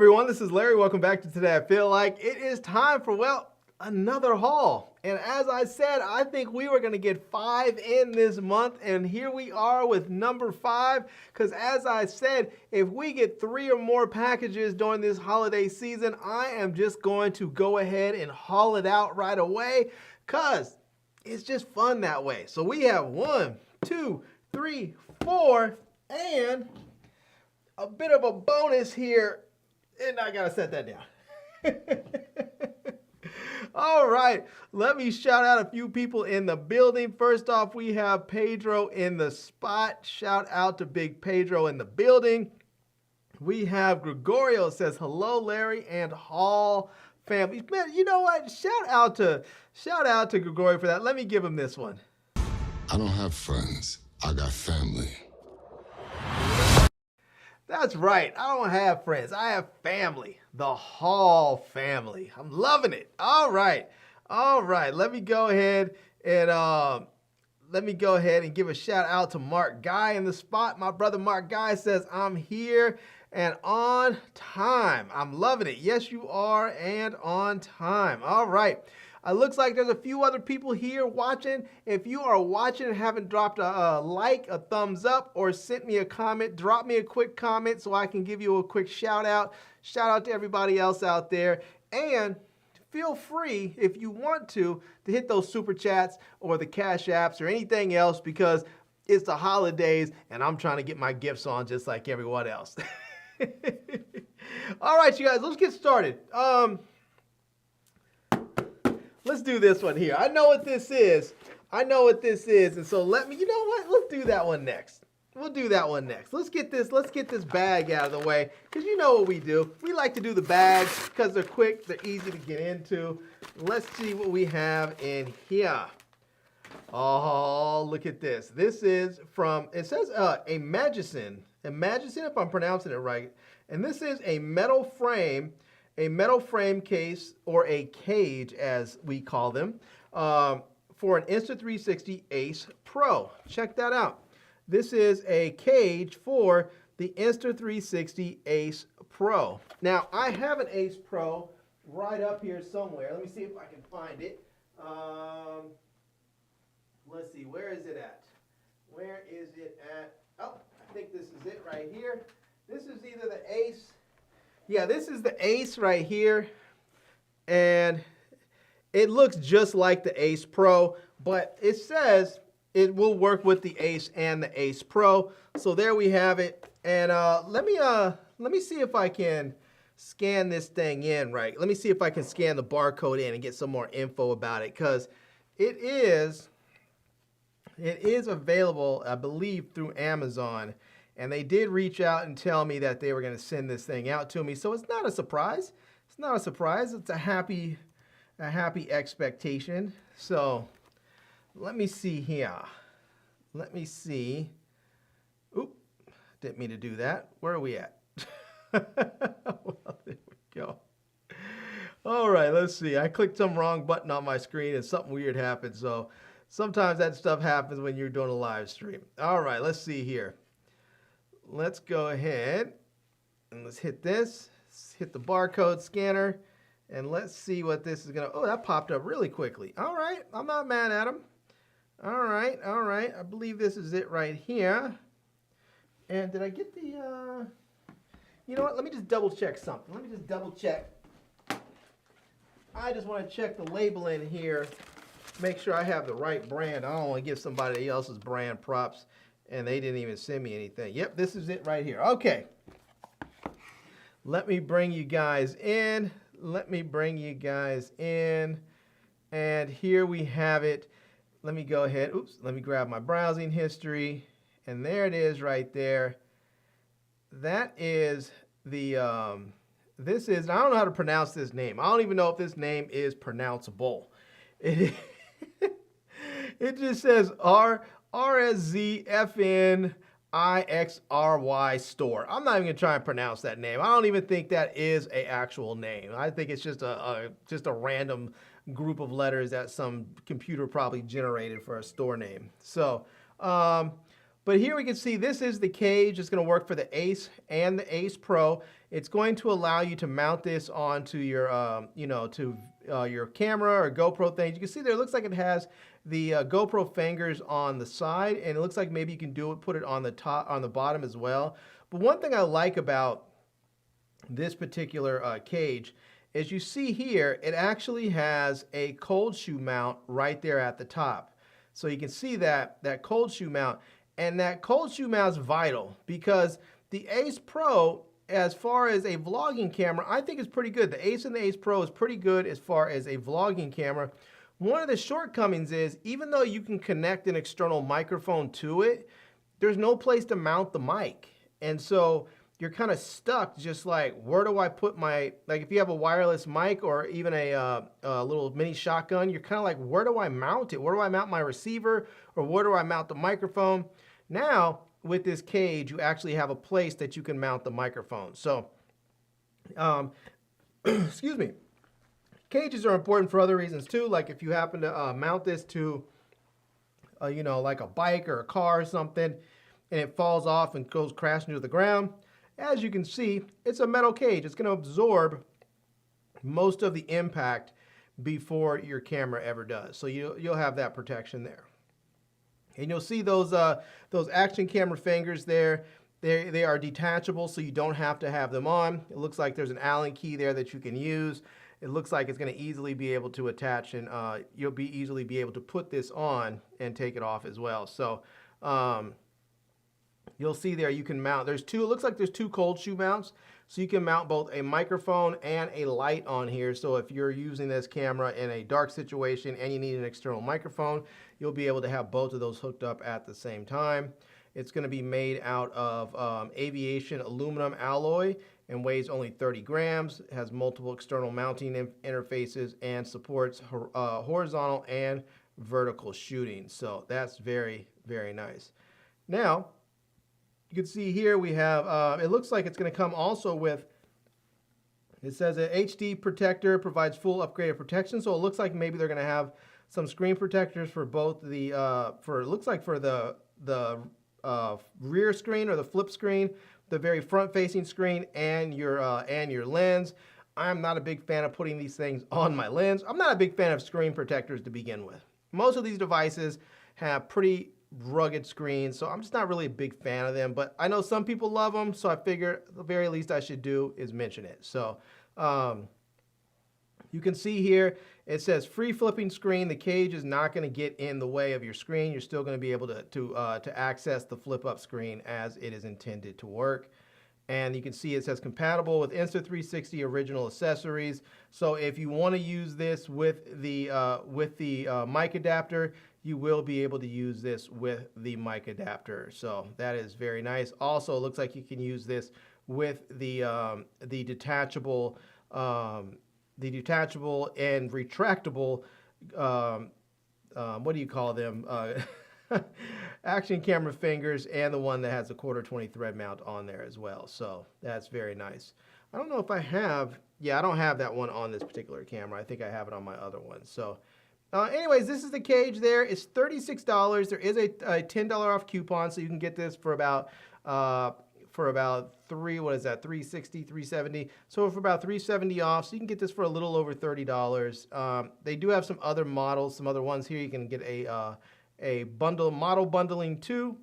everyone, this is Larry. Welcome back to Today I Feel Like. It is time for, well, another haul. And as I said, I think we were going to get 5 in this month, and here we are with number 5. Because as I said, if we get 3 or more packages during this holiday season, I am just going to go ahead and haul it out right away, because it's just fun that way. So we have 1, 2, 3, 4, and a bit of a bonus here. And I gotta set that down. All right, let me shout out a few people in the building. First off, we have Pedro in the spot. Shout out to Big Pedro in the building. We have Gregorio says, hello, Larry and Hall family. Man, you know what? Shout out to Gregorio for that. Let me give him this one. I don't have friends. I got family. That's right. I don't have friends. I have family. The Hall family. I'm loving it. All right. All right. Let me go ahead and give a shout out to Mark Guy in the spot. My brother Mark Guy says, I'm here and on time. I'm loving it. Yes, you are, and on time. All right. It looks like there's a few other people here watching. If you are watching and haven't dropped a like, a thumbs up, or sent me a comment, drop me a quick comment so I can give you a quick shout out. Shout out to everybody else out there. And feel free, if you want to hit those super chats or the cash apps or anything else, because it's the holidays and I'm trying to get my gifts on just like everyone else. All right, you guys, let's get started. Let's do this one here. I know what this is. And so you know what? Let's do that one next. We'll do that one next. Let's get this bag out of the way, because you know what we do. We like to do the bags because they're quick, they're easy to get into. Let's see what we have in here. Oh, look at this. This is from, it says a Magician, if I'm pronouncing it right. And this is a metal frame case, or a cage as we call them, for an Insta360 Ace Pro. Check that out. This is a cage for the Insta360 Ace Pro. Now, I have an Ace Pro right up here somewhere. Let me see if I can find it. Let's see, where is it at? Where is it at? Oh, I think this is it right here. This is either the Ace. Yeah, this is the Ace right here, and it looks just like the Ace Pro, but it says it will work with the Ace and the Ace Pro. So there we have it. And let me see if I can scan this thing in right. Let me see if I can scan the barcode in and get some more info about it, because it is available, I believe, through Amazon. And they did reach out and tell me that they were going to send this thing out to me. So it's not a surprise. It's not a surprise. It's a happy expectation. So let me see here. Let me see. Oop, didn't mean to do that. Where are we at? Well, there we go. All right, let's see. I clicked some wrong button on my screen and something weird happened. So sometimes that stuff happens when you're doing a live stream. All right, let's see here. Let's go ahead and let's hit this. Let's hit the barcode scanner, and let's see what this is gonna. Oh, that popped up really quickly. All right, I'm not mad at him. All right. I believe this is it right here. And did I get the? You know what? Let me just double check something. Let me just double check. I just want to check the label in here, make sure I have the right brand. I don't want to give somebody else's brand props, and they didn't even send me anything. Yep, this is it right here. Okay. Let me bring you guys in. And here we have it. Let me go ahead. Oops. Let me grab my browsing history. And there it is right there. That is the, I don't know how to pronounce this name. I don't even know if this name is pronounceable. It just says RSZFNIXRY store. I'm not even gonna try and pronounce that name. I don't even think that is an actual name. I think it's just a random group of letters that some computer probably generated for a store name. So But here we can see this is the cage. It's going to work for the Ace and the Ace Pro. It's going to allow you to mount this onto your, your camera or GoPro thing. You can see there, it looks like it has the GoPro fingers on the side, and it looks like maybe you can put it on the top, on the bottom as well. But one thing I like about this particular cage is you see here, it actually has a cold shoe mount right there at the top. So you can see that cold shoe mount. And that cold shoe mount is vital because the Ace Pro, as far as a vlogging camera, I think is pretty good. The Ace and the Ace Pro is pretty good as far as a vlogging camera. One of the shortcomings is, even though you can connect an external microphone to it, there's no place to mount the mic. And so you're kind of stuck just like, where do I put my, like if you have a wireless mic or even a little mini shotgun, you're kind of like, where do I mount it? Where do I mount my receiver? Or where do I mount the microphone? Now, with this cage, you actually have a place that you can mount the microphone. So, excuse me. Cages are important for other reasons too. Like if you happen to mount this to, like a bike or a car or something, and it falls off and goes crashing to the ground. As you can see, it's a metal cage. It's going to absorb most of the impact before your camera ever does. So you'll have that protection there. And you'll see those action camera fingers there. They are detachable, so you don't have to have them on. It looks like there's an Allen key there that you can use. It looks like it's going to easily be able to attach, and you'll easily be able to put this on and take it off as well. So you'll see there you can mount. It looks like there's two cold shoe mounts, so you can mount both a microphone and a light on here. So if you're using this camera in a dark situation and you need an external microphone, you'll be able to have both of those hooked up at the same time. It's going to be made out of aviation aluminum alloy and weighs only 30 grams. It has multiple external mounting interfaces and supports horizontal and vertical shooting. So that's very, very nice. Now, you can see here we have, it looks like it's going to come also with, it says an HD protector provides full upgraded protection. So it looks like maybe they're going to have some screen protectors for both the, it looks like for the rear screen or the flip screen, the very front facing screen, and your lens. I'm not a big fan of putting these things on my lens. I'm not a big fan of screen protectors to begin with. Most of these devices have pretty rugged screens, so I'm just not really a big fan of them, but I know some people love them, so I figure the very least I should do is mention it. So you can see here it says free flipping screen. The cage is not going to get in the way of your screen. You're still going to be able to access the flip up screen as it is intended to work. And you can see it says compatible with Insta360 original accessories. So if you want to use this with the mic adapter, you will be able to use this with the mic adapter. So that is very nice. Also, it looks like you can use this with the detachable and retractable. What do you call them? Action camera fingers, and the one that has a 1/4 thread mount on there as well. So that's very nice. I don't know if I have, I don't have that one on this particular camera. I think I have it on my other one. So anyways, this is the cage there. It's $36. There is a $10 off coupon, so you can get this for about $360, $370. So for about $370 off, so you can get this for a little over $30. They do have some other models, some other ones here. You can get a model bundling 2.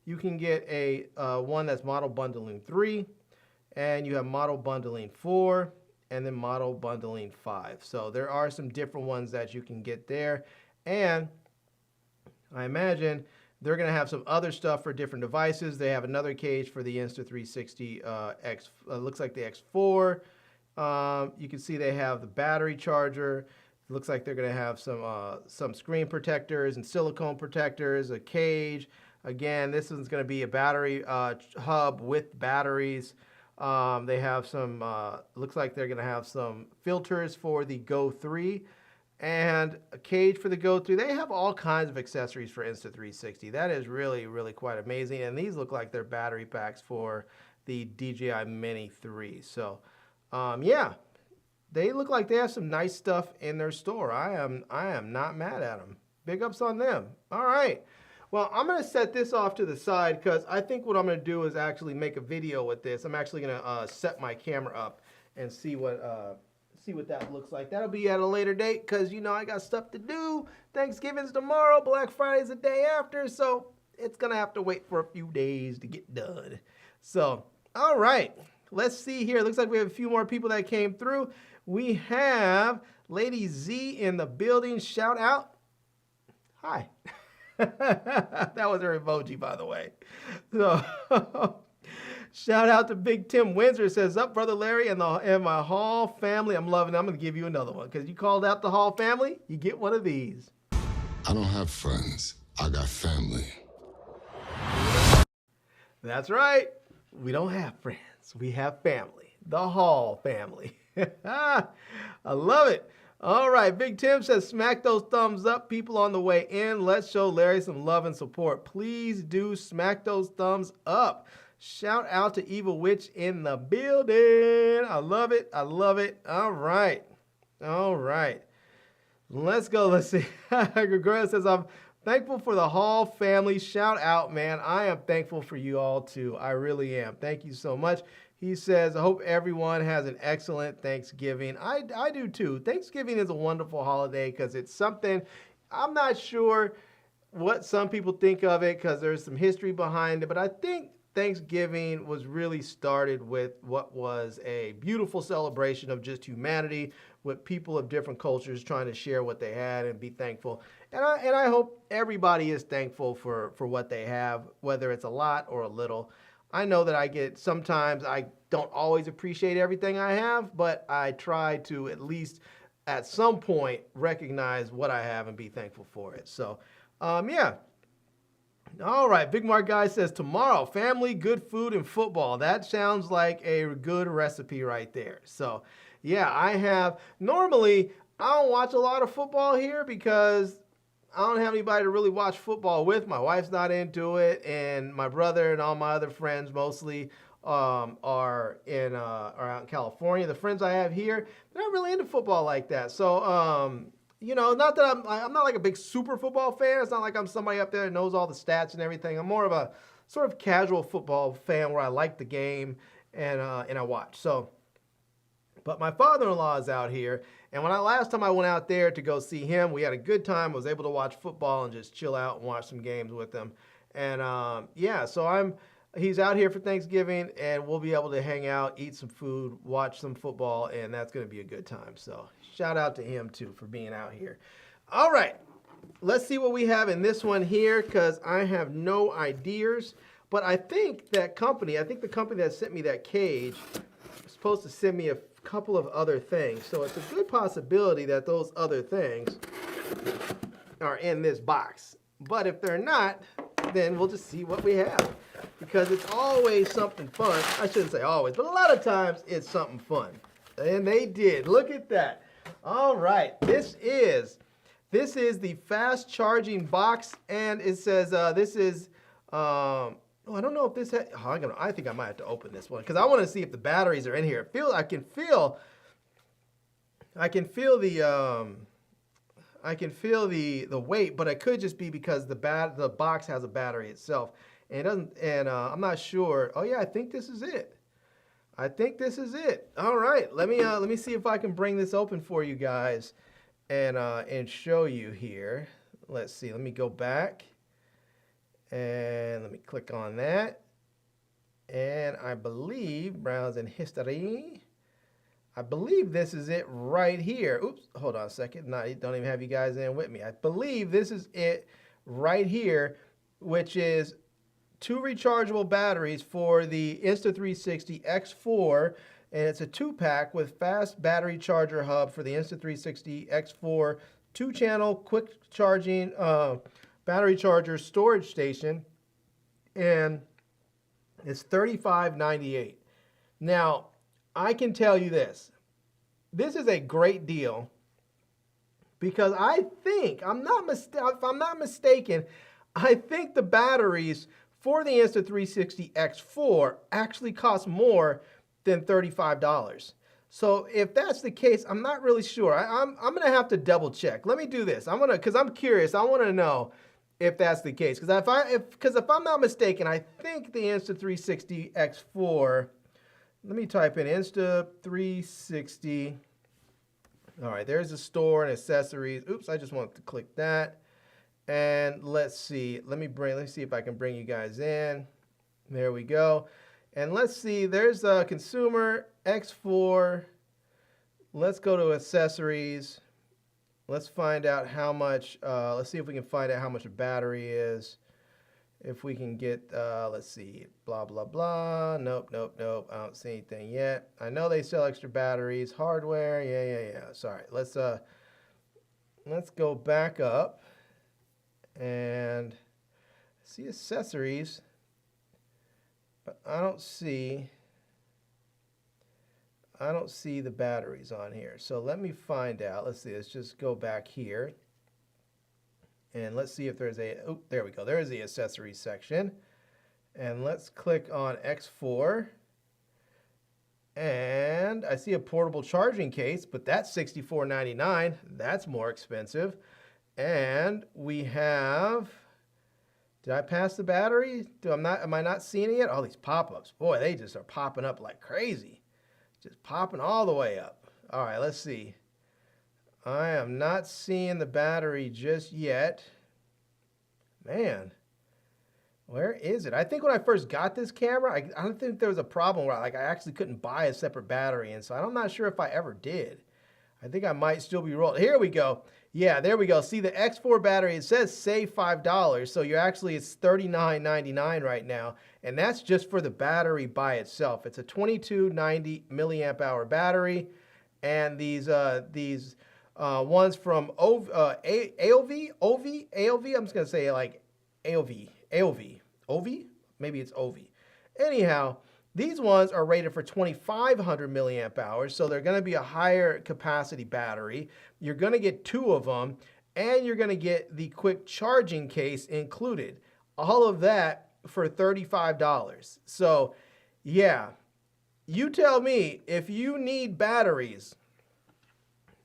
You can get a one that's model bundling 3, and you have model bundling 4, and then model bundling 5. So there are some different ones that you can get there, and I imagine they're going to have some other stuff for different devices. They have another cage for the Insta360 X. Looks like the X4. You can see they have the battery charger. It looks like they're going to have some screen protectors and silicone protectors, a cage. Again, this is going to be a battery hub with batteries. They have some, looks like they're going to have some filters for the Go 3 and a cage for the Go 3. They have all kinds of accessories for Insta360. That is really, really quite amazing. And these look like they're battery packs for the DJI Mini 3. So, yeah. They look like they have some nice stuff in their store. I am not mad at them. Big ups on them. All right. Well, I'm going to set this off to the side because I think what I'm going to do is actually make a video with this. I'm actually going to set my camera up and see what that looks like. That'll be at a later date because, you know, I got stuff to do. Thanksgiving's tomorrow. Black Friday's the day after. So it's going to have to wait for a few days to get done. So, all right. Let's see here. Looks like we have a few more people that came through. We have Lady Z in the building. Shout out. Hi. That was her emoji, by the way. So, shout out to Big Tim Windsor. Says, up, Brother Larry and my Hall family. I'm loving it. I'm going to give you another one because you called out the Hall family. You get one of these. I don't have friends. I got family. That's right. We don't have friends. We have family. The Hall family. I love it. All right. Big Tim says, smack those thumbs up, people on the way in. Let's show Larry some love and support. Please do smack those thumbs up. Shout out to Evil Witch in the building. I love it. I love it. All right. All right. Let's go. Let's see. Gregoria says, I'm thankful for the Hall family. Shout out, man. I am thankful for you all, too. I really am. Thank you so much. He says, I hope everyone has an excellent Thanksgiving. I do, too. Thanksgiving is a wonderful holiday because it's something, I'm not sure what some people think of it because there's some history behind it, but I think Thanksgiving was really started with what was a beautiful celebration of just humanity with people of different cultures trying to share what they had and be thankful. And I hope everybody is thankful for what they have, whether it's a lot or a little. I know that sometimes I don't always appreciate everything I have, but I try to at least at some point recognize what I have and be thankful for it. So, yeah. All right, Big Mark Guy says, tomorrow, family, good food, and football. That sounds like a good recipe right there. So, yeah, normally, I don't watch a lot of football here because I don't have anybody to really watch football with. My wife's not into it, and my brother and all my other friends mostly are out in California. The friends I have here, they're not really into football like that. So, you know, not that I'm not like a big super football fan. It's not like I'm somebody up there that knows all the stats and everything. I'm more of a sort of casual football fan where I like the game and I watch. So, but my father-in-law is out here, and last time I went out there to go see him, we had a good time. I was able to watch football and just chill out and watch some games with him. And yeah, so he's out here for Thanksgiving, and we'll be able to hang out, eat some food, watch some football, and that's going to be a good time. So shout out to him, too, for being out here. All right, let's see what we have in this one here, because I have no ideas. But I think the company that sent me that cage is supposed to send me a couple of other things. So it's a good possibility that those other things are in this box. But if they're not, then we'll just see what we have. Because it's always something fun. I shouldn't say always, but a lot of times it's something fun. And they did. Look at that. All right. This is the fast charging box. And it says this is... I don't know if this I think I might have to open this one because I want to see if the batteries are in here. I can feel the weight, but it could just be because the box has a battery itself. And it doesn't, and I'm not sure. Oh yeah, I think this is it. All right, let me see if I can bring this open for you guys and show you here. Let's see. Let me go back. And let me click on that. And I believe, browse in history. I believe this is it right here. Oops, hold on a second. No, don't even have you guys in with me. I believe this is it right here, which is 2 rechargeable batteries for the Insta360 X4. And it's a 2-pack with fast battery charger hub for the Insta360 X4, 2-channel quick charging battery charger storage station, and it's $35.98. Now, I can tell you this is a great deal because I think, if I'm not mistaken, I think the batteries for the Insta360 X4 actually cost more than $35. So if that's the case, I'm not really sure. I'm going to have to double check. Let me do this. Because I'm curious. I want to know if that's the case. Because if I'm not mistaken, I think the Insta360 X4. Let me type in Insta360. All right, there's the store and accessories. Oops, I just wanted to click that. And let's see. Let's see if I can bring you guys in. There we go. And let's see. There's a consumer X4. Let's go to accessories. Let's find out how much. Let's see if we can find out how much a battery is. If we can get, let's see, blah, blah, blah. Nope. I don't see anything yet. I know they sell extra batteries, hardware. Yeah. Sorry. Let's go back up and see accessories. But I don't see the batteries on here. So let me find out. Let's see. Let's just go back here. And let's see if there's there we go. There's the accessories section. And let's click on X4. And I see a portable charging case, but that's $64.99. That's more expensive. And we have, did I pass the battery? Am I not seeing it yet? All these pop-ups. Boy, they just are popping up like crazy. Just popping all the way up. All right, let's see. I am not seeing the battery just yet. Man, where is it? I think when I first got this camera, I don't think there was a problem where I actually couldn't buy a separate battery. And so I'm not sure if I ever did. I think I might still be rolling. Here we go. Yeah, there we go. See the X4 battery, it says save $5. So it's $39.99 right now. And that's just for the battery by itself. It's a 2290 milliamp hour battery. And these ones from AOV, I'm just going to say like AOV, maybe it's OV. Anyhow, these ones are rated for 2500 milliamp hours, so they're going to be a higher capacity battery. You're going to get 2 of them, and you're going to get the quick charging case included. All of that for $35. So, yeah, you tell me if you need batteries,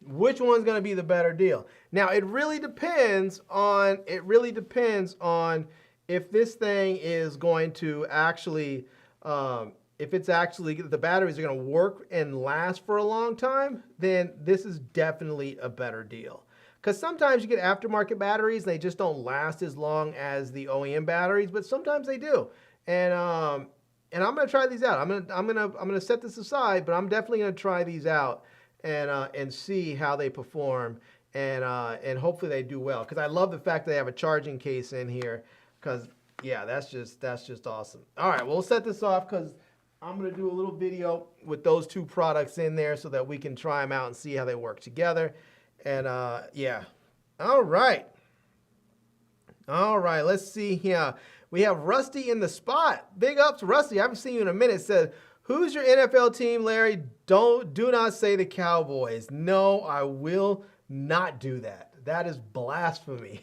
which one's going to be the better deal? Now, it really depends on if this thing is going to actually, if the batteries are going to work and last for a long time, then this is definitely a better deal. Because sometimes you get aftermarket batteries and they just don't last as long as the OEM batteries, but sometimes they do. And I'm going to try these out. I'm going to set this aside, but I'm definitely going to try these out and see how they perform, and hopefully they do well. Because I love the fact that they have a charging case in here. Because yeah, that's just awesome. All right, we'll set this off because I'm gonna do a little video with those 2 products in there so that we can try them out and see how they work together. And yeah, all right. Let's see here. We have Rusty in the spot. Big ups, Rusty. I haven't seen you in a minute. Said, who's your NFL team, Larry? Do not say the Cowboys. No, I will not do that. That is blasphemy.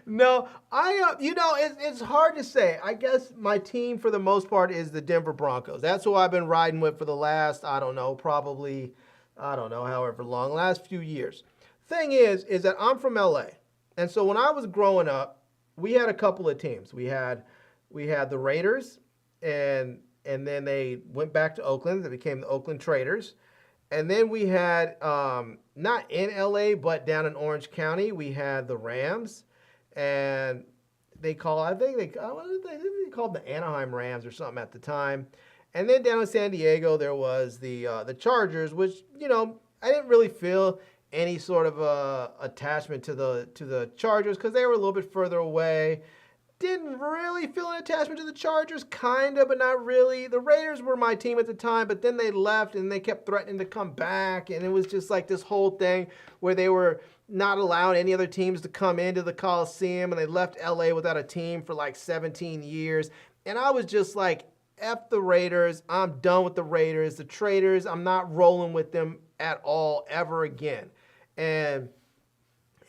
No, it's hard to say. I guess my team for the most part is the Denver Broncos. That's who I've been riding with for the last, however long, last few years. Thing is that I'm from LA. And so when I was growing up, we had a couple of teams. We had the Raiders, and then they went back to Oakland. They became the Oakland Traitors. And then we had, not in LA, but down in Orange County, we had the Rams. And they called the Anaheim Rams or something at the time. And then down in San Diego, there was the Chargers, which, I didn't really feel any sort of attachment to the Chargers because they were a little bit further away. Didn't really feel an attachment to the Chargers, kind of, but not really. The Raiders were my team at the time, but then they left and they kept threatening to come back. And it was just like this whole thing where they were not allowing any other teams to come into the Coliseum, and they left LA without a team for like 17 years. And I was just like, F the Raiders. I'm done with the Raiders. The Traitors, I'm not rolling with them at all ever again. And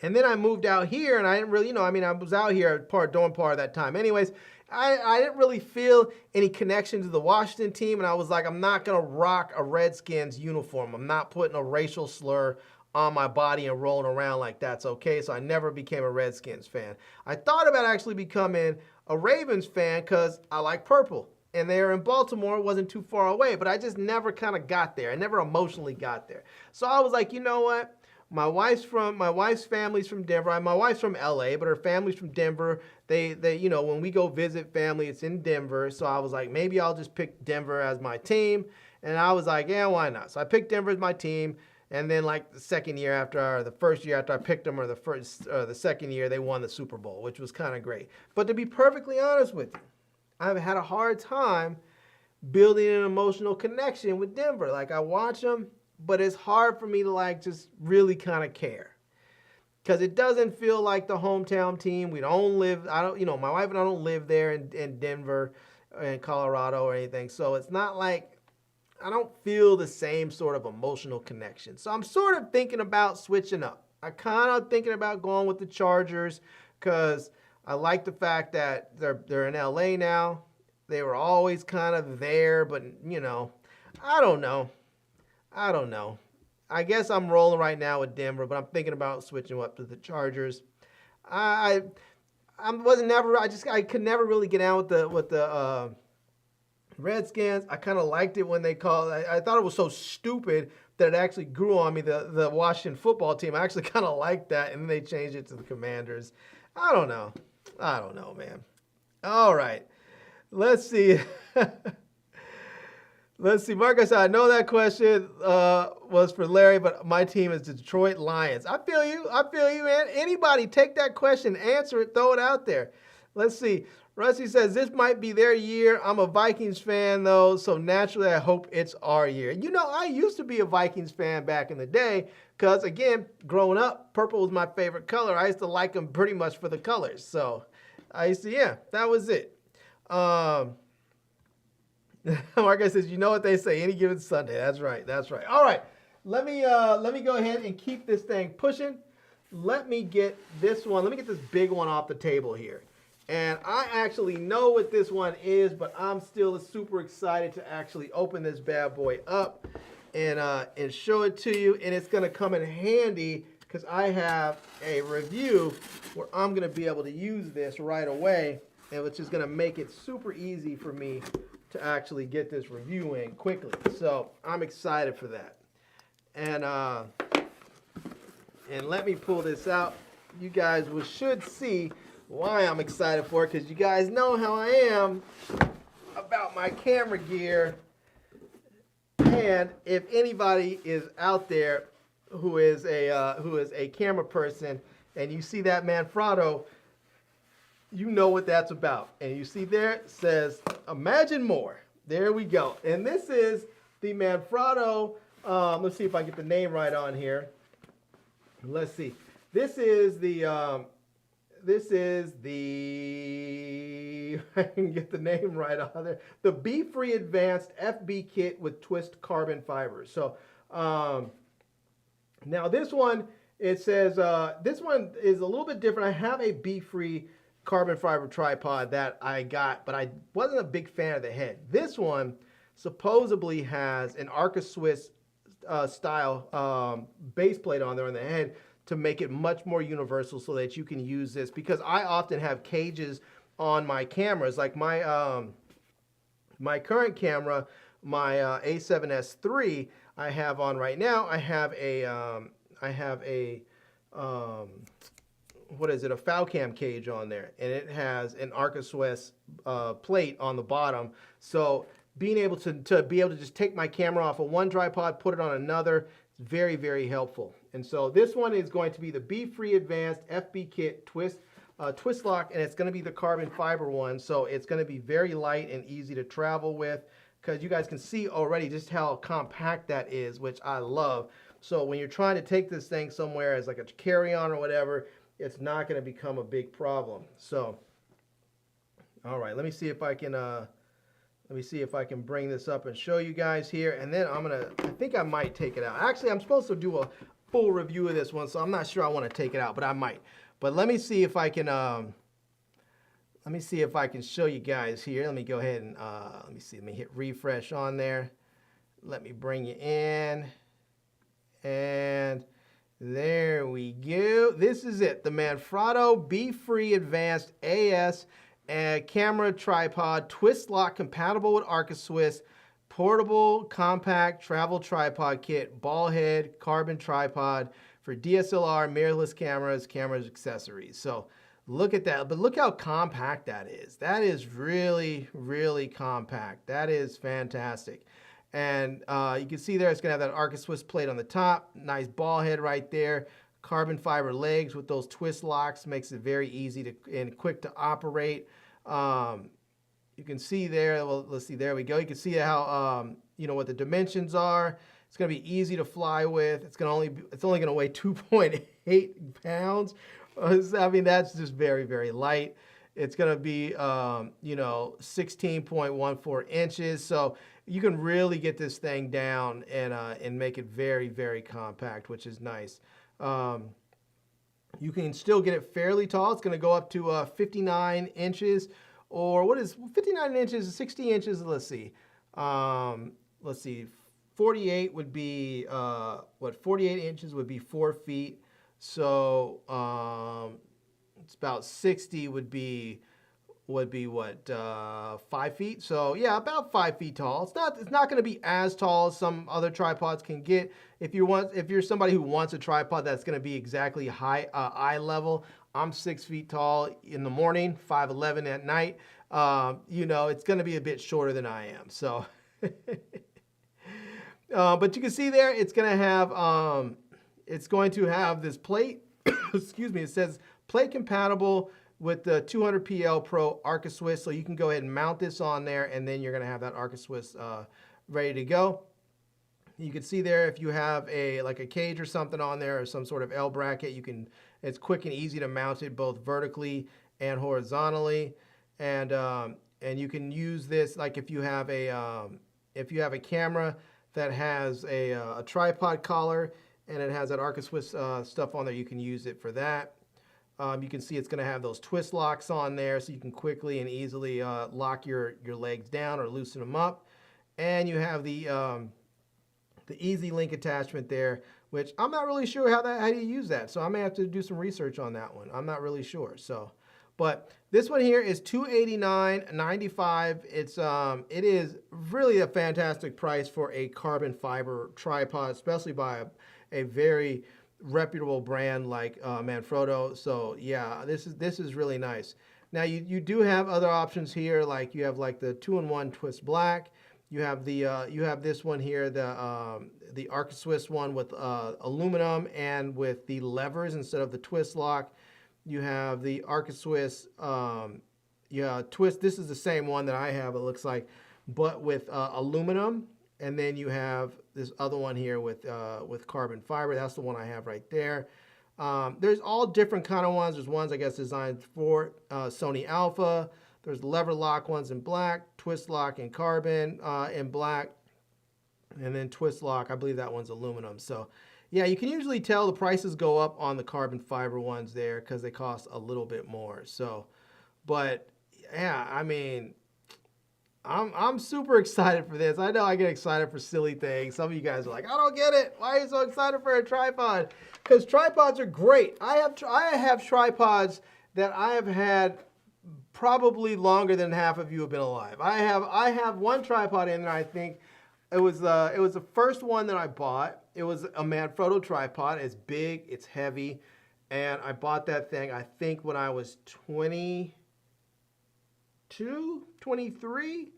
then I moved out here, and I didn't really, I was out here doing part of that time. Anyways, I didn't really feel any connection to the Washington team, and I was like, I'm not going to rock a Redskins uniform. I'm not putting a racial slur on my body and rolling around like that's okay. So I never became a Redskins fan. I thought about actually becoming a Ravens fan because I like purple. And they were in Baltimore, it wasn't too far away, but I just never kind of got there. I never emotionally got there. So I was like, you know what? My wife's family's from Denver. My wife's from LA, but her family's from Denver. They when we go visit family, it's in Denver. So I was like, maybe I'll just pick Denver as my team. And I was like, yeah, why not? So I picked Denver as my team. And then like the first year after I picked them, or the second year, they won the Super Bowl, which was kind of great. But to be perfectly honest with you, I've had a hard time building an emotional connection with Denver. Like I watch them, but it's hard for me to like just really kind of care. Because it doesn't feel like the hometown team. My wife and I don't live there in Denver, in Colorado or anything. So it's not like, I don't feel the same sort of emotional connection. So I'm sort of thinking about switching up. I kind of thinking about going with the Chargers because I like the fact that they're in LA now. They were always kind of there, but I don't know. I guess I'm rolling right now with Denver, but I'm thinking about switching up to the Chargers. I could never really get out with the Redskins. I kind of liked it when they called. I thought it was so stupid that it actually grew on me. The Washington football team. I actually kind of liked that, and then they changed it to the Commanders. I don't know, man. All right, let's see. Let's see. Marcus, I know that question was for Larry, but my team is the Detroit Lions. I feel you, man. Anybody take that question, answer it, throw it out there. Let's see. Rusty says, this might be their year. I'm a Vikings fan, though, so naturally I hope it's our year. I used to be a Vikings fan back in the day because, again, growing up, purple was my favorite color. I used to like them pretty much for the colors. So that was it. Marcus says, you know what they say, any given Sunday. That's right. All right, let me go ahead and keep this thing pushing. Let me get this big one off the table here. And I actually know what this one is, but I'm still super excited to actually open this bad boy up and show it to you. And it's going to come in handy because I have a review where I'm going to be able to use this right away, and which is going to make it super easy for me to actually get this review in quickly. So I'm excited for that. And let me pull this out. You guys should see why I'm excited for it, because you guys know how I am about my camera gear. And if anybody is out there who is a camera person and you see that Manfrotto, you know what that's about. And you see there it says imagine more. There we go. And this is the Manfrotto. Let's see if I get the name right on here. Let's see. This is the I can get the name right on there. The Be Free Advanced FB Kit with Twist Carbon Fibers. So now this one, it says, this one is a little bit different. I have a Be Free carbon fiber tripod that I got, but I wasn't a big fan of the head. This one supposedly has an Arca Swiss style base plate on there on the head to make it much more universal so that you can use this, because I often have cages on my cameras. Like my my current camera, my A7S III I have on right now, I have a what is it, a Falcam cage on there, and it has an Arca Swiss plate on the bottom. So being able to just take my camera off of one tripod, put it on another, it's very, very helpful. And so this one is going to be the Be Free Advanced FB Kit Twist Lock, and it's going to be the carbon fiber one. So it's going to be very light and easy to travel with, because you guys can see already just how compact that is, which I love. So when you're trying to take this thing somewhere as like a carry-on or whatever, it's not going to become a big problem. So, all right, let me see if I can bring this up and show you guys here, and then I think I might take it out. Actually, I'm supposed to do a full review of this one, so I'm not sure I want to take it out, but I might. But let me see if I can show you guys here. Let me go ahead and let me hit refresh on there. Let me bring you in, and There we go. This is it. The Manfrotto Be Free Advanced AS camera tripod, twist lock, compatible with Arca Swiss, portable, compact, travel tripod kit, ball head, carbon tripod for DSLR, mirrorless cameras, accessories. So look at that. But look how compact that is. That is really, really compact. That is fantastic. And you can see there it's going to have that Arca Swiss plate on the top. Nice ball head right there. Carbon fiber legs with those twist locks makes it very easy to and quick to operate. You can see there, well, let's see, there we go. You can see how, you know, what the dimensions are. It's going to be easy to fly with. It's only going to weigh 2.8 pounds. I mean, that's just very, very light. It's going to be, you know, 16.14 inches. So you can really get this thing down and make it very, very compact, which is nice. You can still get it fairly tall. It's going to go up to 59 inches, or what is 59 inches? 60 inches. Let's see. 48 would be 48 inches would be 4 feet. So it's about 60 would be what 5 feet. So yeah, about 5 feet tall. It's not going to be as tall as some other tripods can get. If you're somebody who wants a tripod that's going to be exactly eye level, I'm 6 feet tall in the morning, 5'11" at night. You know, it's going to be a bit shorter than I am. So, but you can see there, it's going to have this plate. Excuse me. It says plate compatible with the 200 PL Pro Arca Swiss. So you can go ahead and mount this on there, and then you're going to have that Arca Swiss ready to go. You can see there, if you have like a cage or something on there, or some sort of L bracket, it's quick and easy to mount it both vertically and horizontally. And you can use this like if you have a camera that has a tripod collar and it has that Arca Swiss stuff on there, you can use it for that. You can see it's going to have those twist locks on there, so you can quickly and easily lock your legs down or loosen them up. And you have the Easy Link attachment there, which I'm not really sure how you use that. So I may have to do some research on that one. I'm not really sure. So, but this one here is $289.95. It is really a fantastic price for a carbon fiber tripod, especially by a very reputable brand like Manfrotto. So yeah, this is really nice. Now you do have other options here, like you have like the 2-in-1 twist black. You have this one here, the Arca Swiss one with aluminum and with the levers instead of the twist lock. You have the Arca Swiss twist. This is the same one that I have, it looks like, but with aluminum. And then you have this other one here with carbon fiber. That's the one I have right there. There's all different kind of ones. There's ones, I guess, designed for Sony Alpha. There's lever lock ones in black, twist lock in carbon in black, and then twist lock, I believe that one's aluminum. So yeah, you can usually tell the prices go up on the carbon fiber ones there because they cost a little bit more. So, but yeah, I mean, I'm super excited for this. I know I get excited for silly things. Some of you guys are like, I don't get it. Why are you so excited for a tripod? Because tripods are great. I have tripods that I have had probably longer than half of you have been alive. I have one tripod in there. I think it was the first one that I bought. It was a Manfrotto tripod. It's big, it's heavy, and I bought that thing I think when I was 22, 23.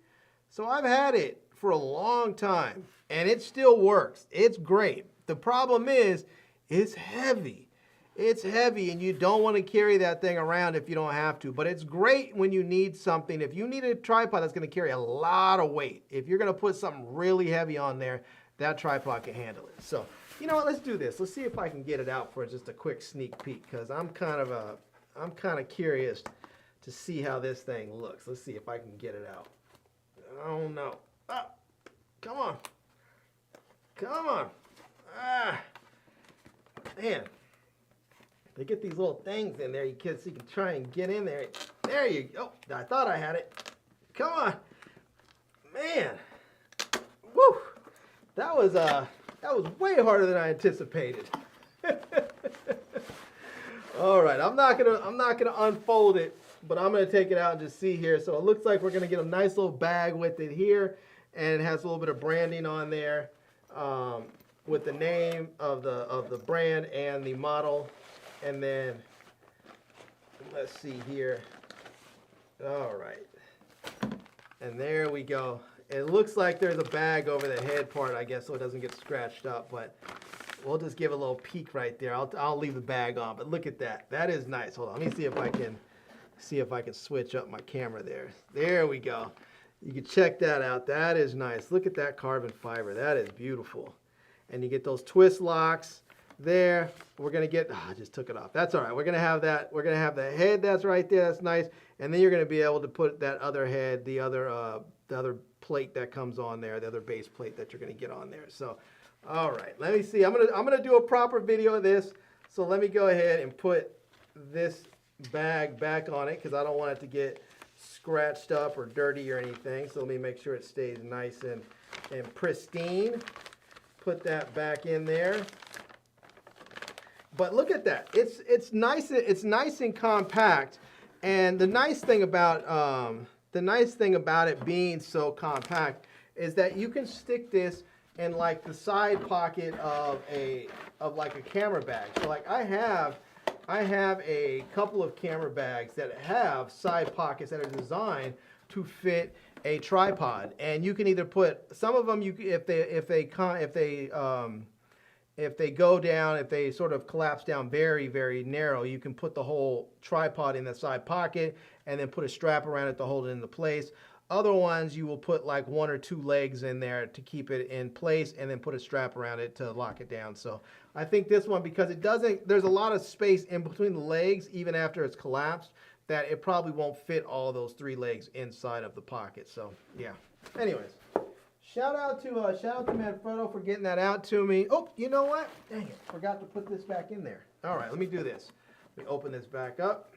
So I've had it for a long time, and it still works. It's great. The problem is, it's heavy. It's heavy, and you don't want to carry that thing around if you don't have to. But it's great when you need something. If you need a tripod that's going to carry a lot of weight, if you're going to put something really heavy on there, that tripod can handle it. So, you know what? Let's do this. Let's see if I can get it out for just a quick sneak peek, because I'm kind of curious to see how this thing looks. Let's see if I can get it out. Oh no! Ah, come on! Come on! Ah, man! They get these little things in there, you kids, so you can try and get in there. There you go. Oh, I thought I had it. Come on. Man. Woo. That was way harder than I anticipated. All right, I'm not gonna unfold it, but I'm gonna take it out and just see here. So it looks like we're gonna get a nice little bag with it here, and it has a little bit of branding on there, with the name of the brand and the model, and then let's see here. All right, and there we go. It looks like there's a bag over the head part, I guess, so it doesn't get scratched up, but we'll just give a little peek right there. I'll leave the bag on, but look at that. That is nice. Hold on, let me see if I can switch up my camera there. There we go. You can check that out. That is nice. Look at that carbon fiber. That is beautiful. And you get those twist locks there. We're gonna get. I just took it off. That's all right. We're gonna have that. We're gonna have the head that's right there. That's nice. And then you're gonna be able to put that other head, the other plate that comes on there, the other base plate that you're gonna get on there. So. All right, let me see. I'm gonna do a proper video of this. So let me go ahead and put this bag back on it because I don't want it to get scratched up or dirty or anything. So let me make sure it stays nice and pristine. Put that back in there. But look at that. It's nice. It's nice and compact. And the nice thing about it being so compact is that you can stick this in like the side pocket of like a camera bag. So like I have a couple of camera bags that have side pockets that are designed to fit a tripod, and you can either put some of them. If they sort of collapse down very, very narrow, you can put the whole tripod in the side pocket and then put a strap around it to hold it into place. Other ones, you will put like one or two legs in there to keep it in place and then put a strap around it to lock it down. So I think this one, because there's a lot of space in between the legs, even after it's collapsed, that it probably won't fit all those three legs inside of the pocket. So yeah. Anyways, shout out to Manfredo for getting that out to me. Oh, you know what? Dang it, forgot to put this back in there. All right, let me do this. Let me open this back up.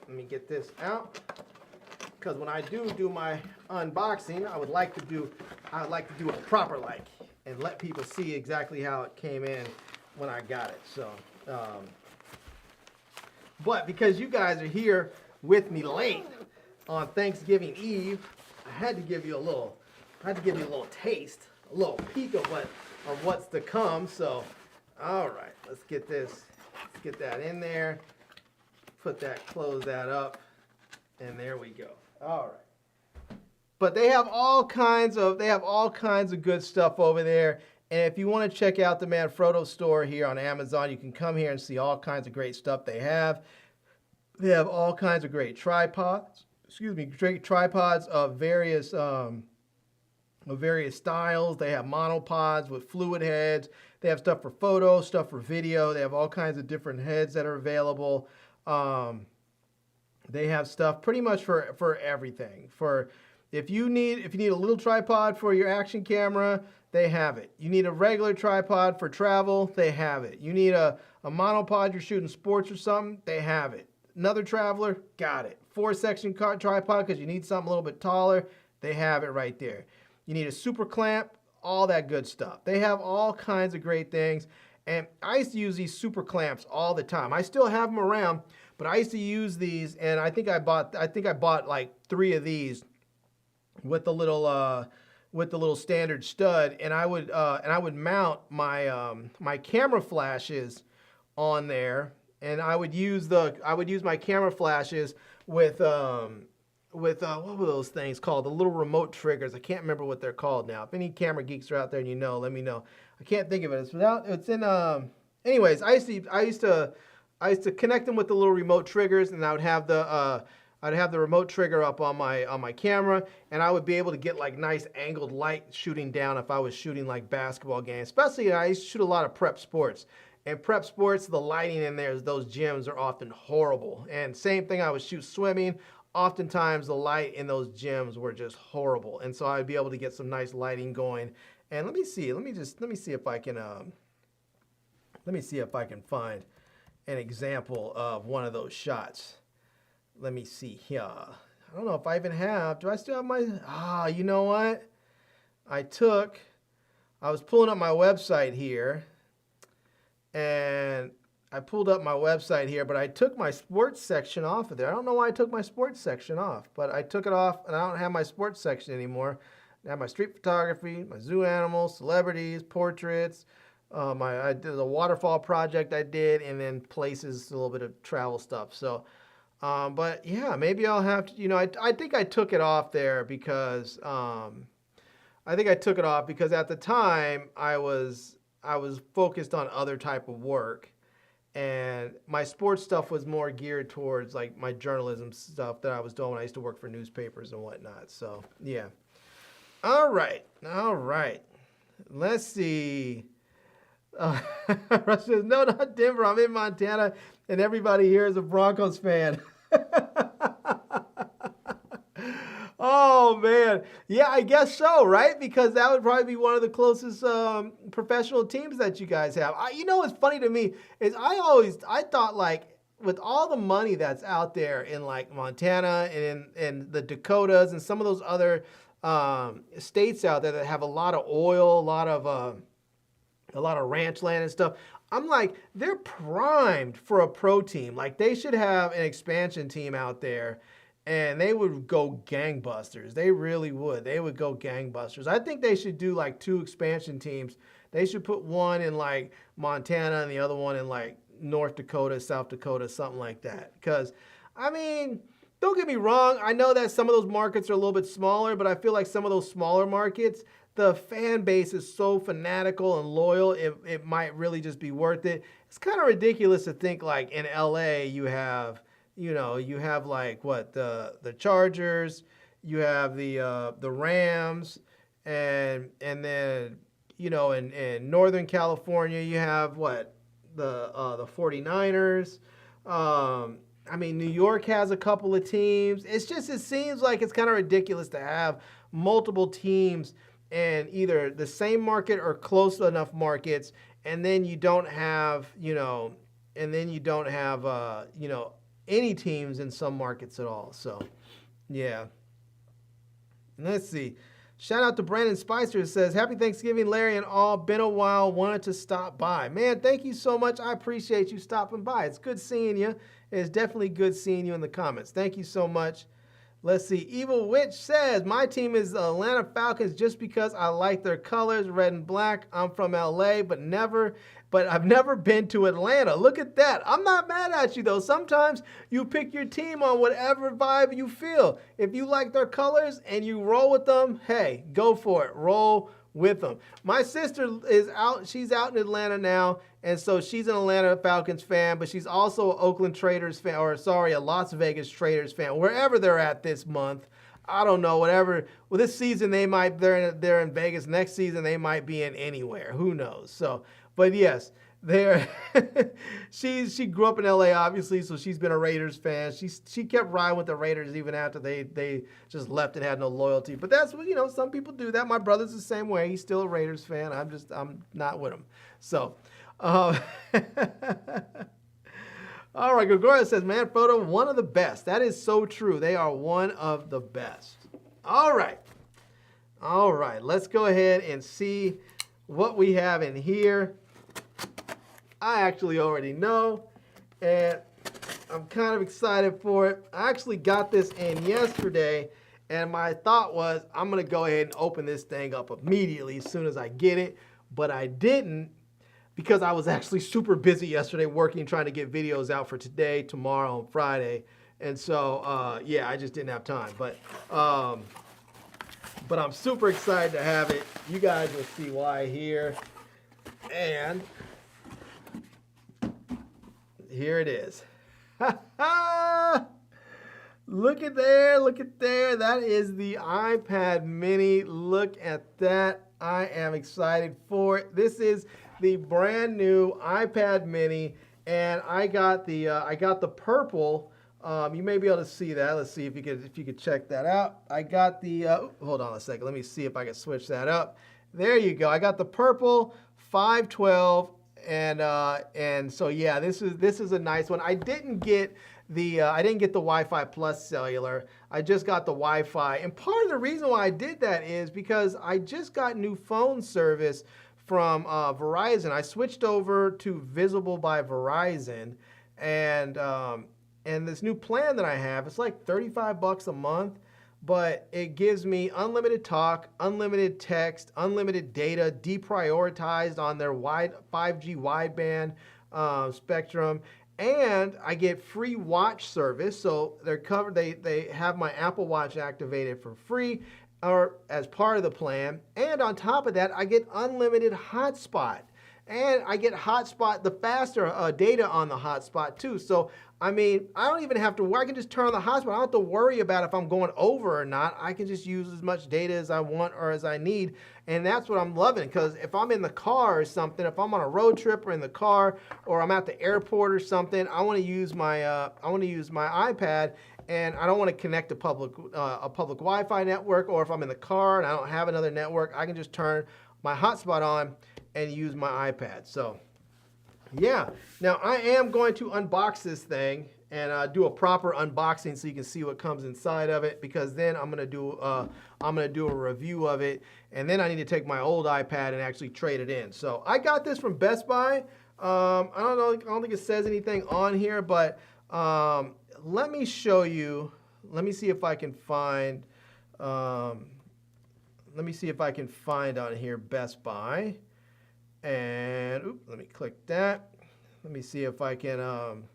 Let me get this out. Because when I do my unboxing, I would like to do a proper like and let people see exactly how it came in when I got it. So, but because you guys are here with me late on Thanksgiving Eve, I had to give you a little taste, a little peek of what's to come. So, all right, let's get that in there, close that up, and there we go. All right. But they have all kinds of good stuff over there. And if you want to check out the Manfredo store here on Amazon, you can come here and see all kinds of great stuff they have. They have all kinds of great tripods. Great tripods of various styles. They have monopods with fluid heads. They have stuff for photos, stuff for video. They have all kinds of different heads that are available. They have stuff pretty much for everything. If you need a little tripod for your action camera, they have it. You need a regular tripod for travel, they have it. You need a monopod, you're shooting sports or something, they have it. Another traveler, got it. 4-section tripod because you need something a little bit taller, they have it right there. You need a super clamp, all that good stuff. They have all kinds of great things. And I used to use these super clamps all the time. I still have them around, but I used to use these, and I think I bought like 3 of these with the little standard stud, and I would mount my camera flashes on there, and I would use my camera flashes with what were those things called? The little remote triggers. I can't remember what they're called now. If any camera geeks are out there and you know, let me know. I can't think of it. Anyways, I used to connect them with the little remote triggers, and I would have the remote trigger up on my camera, and I would be able to get like nice angled light shooting down if I was shooting like basketball games. Especially I used to shoot a lot of prep sports. And prep sports, the lighting in there, those gyms are often horrible. And same thing, I would shoot swimming. Oftentimes the light in those gyms were just horrible. And so I'd be able to get some nice lighting going. And let me see if I can find an example of one of those shots. Let me see here. I don't know if I even have. Do I still have my? You know what? I was pulling up my website here, and I pulled up my website here, but I took my sports section off of there. I don't know why I took my sports section off, but I took it off, and I don't have my sports section anymore. I have my street photography, my zoo animals, celebrities, portraits. I did a waterfall project I did, and then places, a little bit of travel stuff. So, but yeah, maybe I'll have to. I think I took it off there because I think I took it off because at the time I was focused on other type of work, and my sports stuff was more geared towards like my journalism stuff that I was doing when I used to work for newspapers and whatnot. So yeah. All right. Let's see. Russ says, no, not Denver. I'm in Montana, and everybody here is a Broncos fan. Oh, man. Yeah, I guess so, right? Because that would probably be one of the closest professional teams that you guys have. What's funny to me is I thought, like, with all the money that's out there in, like, Montana and in the Dakotas and some of those other states out there that have a lot of oil, a lot of ranch land and stuff. I'm like, they're primed for a pro team. Like, they should have an expansion team out there, and they would go gangbusters. They really would. They would go gangbusters. I think they should do like 2 expansion teams. They should put one in like Montana and the other one in like North Dakota, South Dakota, something like that. Because, I mean, don't get me wrong. I know that some of those markets are a little bit smaller, but I feel like some of those smaller markets, the fan base is so fanatical and loyal, it might really just be worth it. It's kind of ridiculous to think like in LA you have like what, the Chargers, you have the Rams, and then in Northern California you have what, the 49ers. I mean, New York has a couple of teams. It seems like it's kind of ridiculous to have multiple teams in either the same market or close enough markets, and then you don't have, any teams in some markets at all. So, yeah. Let's see. Shout out to Brandon Spicer, who says, happy Thanksgiving, Larry and all. Been a while. Wanted to stop by. Man, thank you so much. I appreciate you stopping by. It's good seeing you. It's definitely good seeing you in the comments. Thank you so much. Let's see. Evil Witch says, my team is the Atlanta Falcons just because I like their colors, red and black. I'm from LA, but I've never been to Atlanta. Look at that. I'm not mad at you, though. Sometimes you pick your team on whatever vibe you feel. If you like their colors and you roll with them, hey, go for it. Roll with them. My sister is out. She's out in Atlanta now, and so she's an Atlanta Falcons fan, but she's also an Oakland Raiders fan, a Las Vegas Raiders fan, wherever they're at this month. I don't know, whatever. Well, this season they're in Vegas. Next season they might be in anywhere. Who knows? So, but yes, she grew up in LA, obviously, so she's been a Raiders fan. She kept riding with the Raiders even after they just left and had no loyalty. But that's what, some people do that. My brother's the same way. He's still a Raiders fan. I'm not with him. So, all right, Gregorio says, man, photo, one of the best. That is so true. They are one of the best. All right. Let's go ahead and see what we have in here. I actually already know, and I'm kind of excited for it. I actually got this in yesterday, and my thought was I'm going to go ahead and open this thing up immediately as soon as I get it, but I didn't because I was actually super busy yesterday working, trying to get videos out for today, tomorrow, and Friday, and so, yeah, I just didn't have time, but I'm super excited to have it. You guys will see why here, and here it is. Look at there. That is the iPad mini. Look at that. I am excited for it. This is the brand new iPad mini, and I got the purple. You may be able to see that. Let's see if you could check that out. I got the hold on a second. Let me see if I can switch that up. There you go. I got the purple 512. And so yeah, this is a nice one. I didn't get the Wi-Fi Plus cellular. I just got the Wi-Fi. And part of the reason why I did that is because I just got new phone service from Verizon. I switched over to Visible by Verizon, and this new plan that I have, it's like $35 a month, but it gives me unlimited talk, unlimited text, unlimited data, deprioritized on their 5G wideband spectrum, and I get free watch service. So they're covered. They have my Apple Watch activated for free, or as part of the plan, and on top of that, I get unlimited hotspot. And I get hotspot, the faster data on the hotspot too. So, I mean, I don't even have to worry. I can just turn on the hotspot. I don't have to worry about if I'm going over or not. I can just use as much data as I want or as I need. And that's what I'm loving, because if I'm in the car or something, if I'm on a road trip or in the car, or I'm at the airport or something, I want to use my iPad, and I don't want to connect to a public Wi-Fi network, or if I'm in the car and I don't have another network, I can just turn my hotspot on and use my iPad. So yeah, now I am going to unbox this thing and do a proper unboxing so you can see what comes inside of it, because then I'm gonna do a review of it, and then I need to take my old iPad and actually trade it in. So I got this from Best Buy. I don't think it says anything on here, but let me show you. Let me see if I can find. Let me see if I can find on here Best Buy. And let me click that. Let me see if I can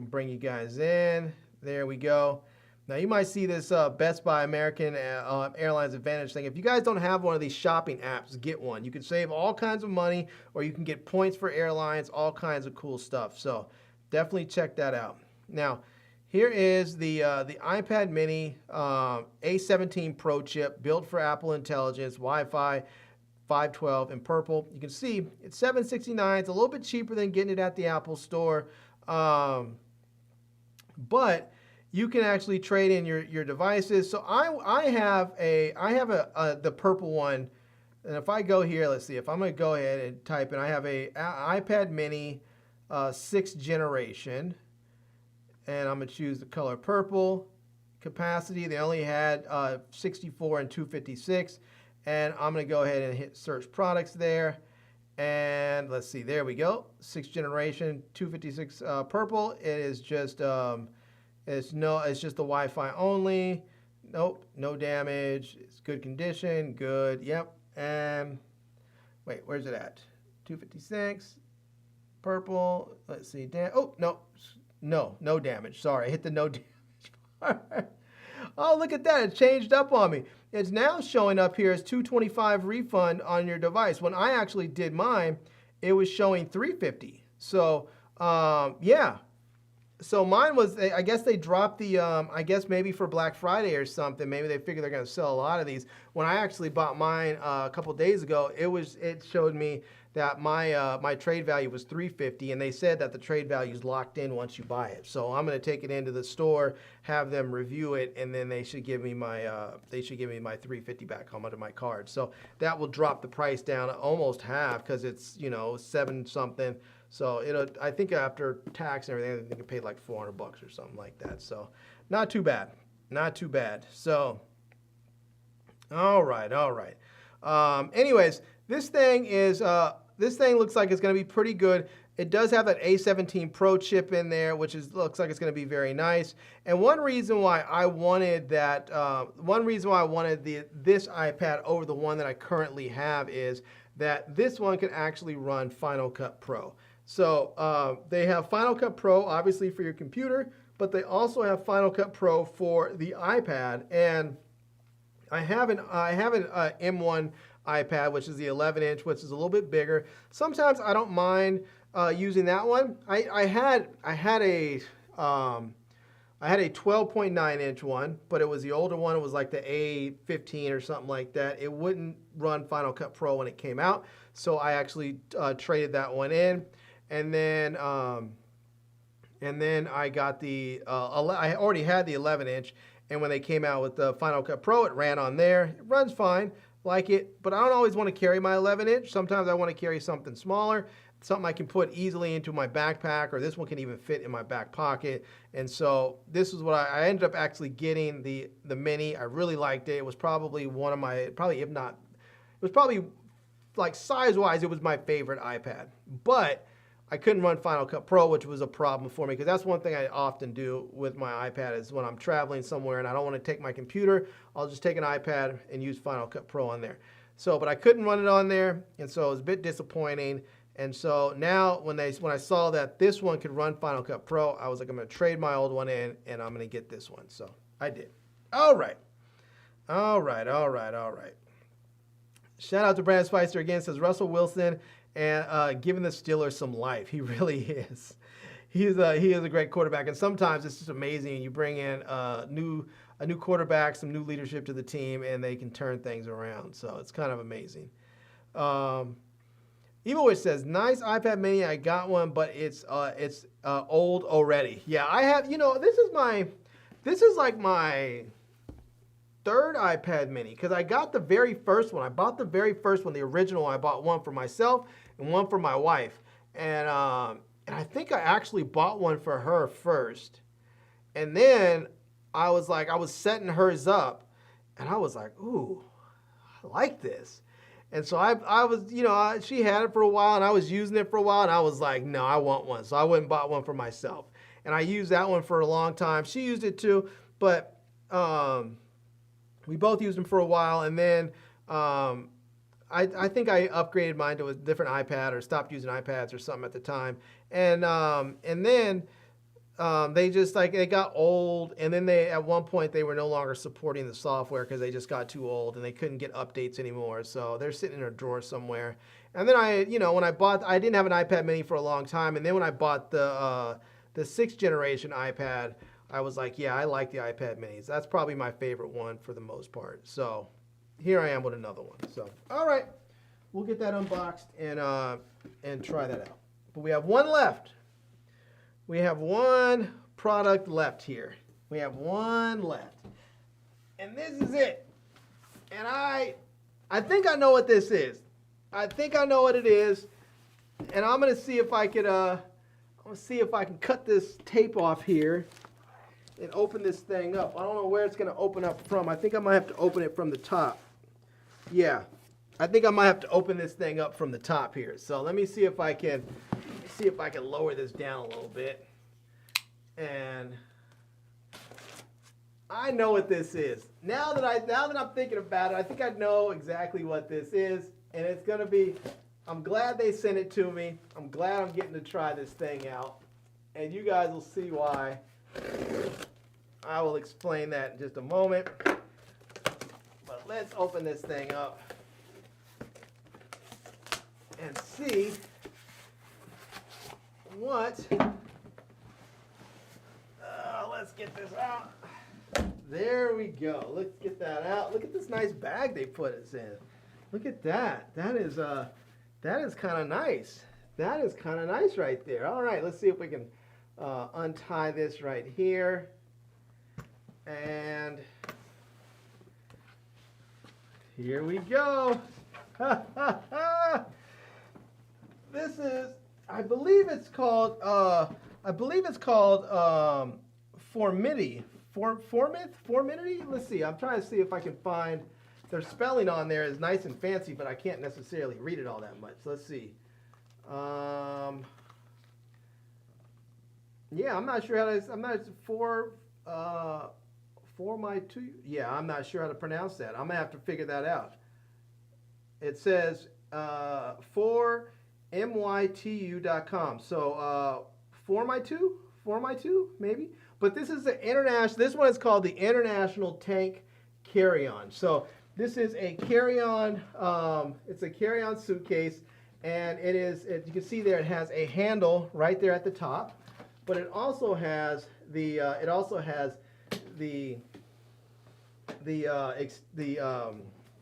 bring you guys in. There we go. Now you might see this Best Buy American Airlines Advantage thing. If you guys don't have one of these shopping apps, get one. You can save all kinds of money, or you can get points for airlines, all kinds of cool stuff. So definitely check that out. Now here is the iPad Mini A17 Pro chip, built for Apple Intelligence, Wi-Fi 512 in purple. You can see it's $769. It's a little bit cheaper than getting it at the Apple Store, but you can actually trade in your devices. So I have the purple one, and if I go here, let's see. If I'm going to go ahead and type in, I have a iPad Mini 6th generation, and I'm going to choose the color purple. Capacity, they only had 64 and 256. And I'm going to go ahead and hit search products there. And let's see, there we go. 6th generation, 256 purple. It is just, it's just the Wi-Fi only. Nope, no damage. It's good condition, good, yep. And wait, where's it at? 256, purple. Let's see, oh, no damage. Sorry, I hit the no damage part. Oh, look at that. It changed up on me. It's now showing up here as $225 refund on your device. When I actually did mine, it was showing $350. So, yeah. So mine was, I guess they dropped the, I guess maybe for Black Friday or something. Maybe they figure they're going to sell a lot of these. When I actually bought mine a couple days ago, it showed me that my trade value was $350, and they said that the trade value is locked in once you buy it. So I'm going to take it into the store, have them review it, and then they should give me my $350 back home under my card. So that will drop the price down almost half, because it's, you know, 7 something. So I think after tax and everything, I think I paid like $400 or something like that. So not too bad, not too bad. So all right. Anyways, this thing looks like it's going to be pretty good. It does have that A17 Pro chip in there, which looks like it's going to be very nice. And one reason why I wanted this iPad over the one that I currently have is that this one can actually run Final Cut Pro. So they have Final Cut Pro, obviously, for your computer, but they also have Final Cut Pro for the iPad. And I have an M1 iPad, which is the 11-inch, which is a little bit bigger. Sometimes I don't mind using that one. I had a 12.9-inch one, but it was the older one. It was like the A15 or something like that. It wouldn't run Final Cut Pro when it came out, so I actually traded that one in. And then I got the I already had the 11-inch, and when they came out with the Final Cut Pro, it ran on there. It runs fine, like it, but I don't always want to carry my 11-inch. Sometimes I want to carry something smaller, something I can put easily into my backpack, or this one can even fit in my back pocket. And so this is what I ended up actually getting, the Mini. I really liked it. It was probably one of my, like size-wise, it was my favorite iPad. But I couldn't run Final Cut Pro, which was a problem for me, because that's one thing I often do with my iPad is when I'm traveling somewhere and I don't want to take my computer, I'll just take an iPad and use Final Cut Pro on there. So, but I couldn't run it on there, and so it was a bit disappointing. And so now when I saw that this one could run Final Cut Pro, I was like, I'm going to trade my old one in, and I'm going to get this one. So I did. All right. Shout out to Brad Spicer again. Says Russell Wilson and giving the Steelers some life. He really is. He is a great quarterback, and sometimes it's just amazing. You bring in a new quarterback, some new leadership to the team, and they can turn things around. So it's kind of amazing. Evil Witch says, nice iPad mini. I got one, but it's old already. Yeah, I have, this is like my third iPad mini, because I got the very first one. I bought the very first one, the original. I bought one for myself and one for my wife. And I think I actually bought one for her first. And then I was setting hers up, and I was like, ooh, I like this. And so I was, she had it for a while, and I was using it for a while, and I was like, no, I want one. So I went and bought one for myself. And I used that one for a long time. She used it too, but we both used them for a while. And then I think I upgraded mine to a different iPad or stopped using iPads or something at the time. And then they got old, and then at one point they were no longer supporting the software because they just got too old and they couldn't get updates anymore. So they're sitting in a drawer somewhere. And then I didn't have an iPad mini for a long time. And then when I bought the 6th generation iPad, I was like, yeah, I like the iPad minis. That's probably my favorite one for the most part. So here I am with another one. So, all right, we'll get that unboxed and try that out. But we have one left. We have one product left here. We have one left. And this is it. And I think I know what this is. I think I know what it is. And I'm going to see if I could cut this tape off here and open this thing up. I don't know where it's going to open up from. I think I might have to open it from the top. Yeah. I think I might have to open this thing up from the top here. So let me see if I can lower this down a little bit. And I know what this is. Now that I'm thinking about it, I think I know exactly what this is. And it's going to be, I'm glad they sent it to me. I'm glad I'm getting to try this thing out. And you guys will see why. I will explain that in just a moment. But let's open this thing up and see what. Let's get this out. There we go. Let's get that out. Look at this nice bag they put us in. Look at that. That is kind of nice. That is kind of nice right there. All right, let's see if we can untie this right here. And here we go. This is, I believe it's called Formity. Formity? Let's see. I'm trying to see if I can find. Their spelling on there is nice and fancy, but I can't necessarily read it all that much. Let's see. Yeah, I'm not sure how to. I'm not for my two. Yeah, I'm not sure how to pronounce that. I'm gonna have to figure that out. It says for mytu.com. So for my two, maybe. But this is the international. This one is called the International Tank Carry-On. So this is a carry-on. It's a carry-on suitcase, and it is. You can see there it has a handle right there at the top, but it also has the. The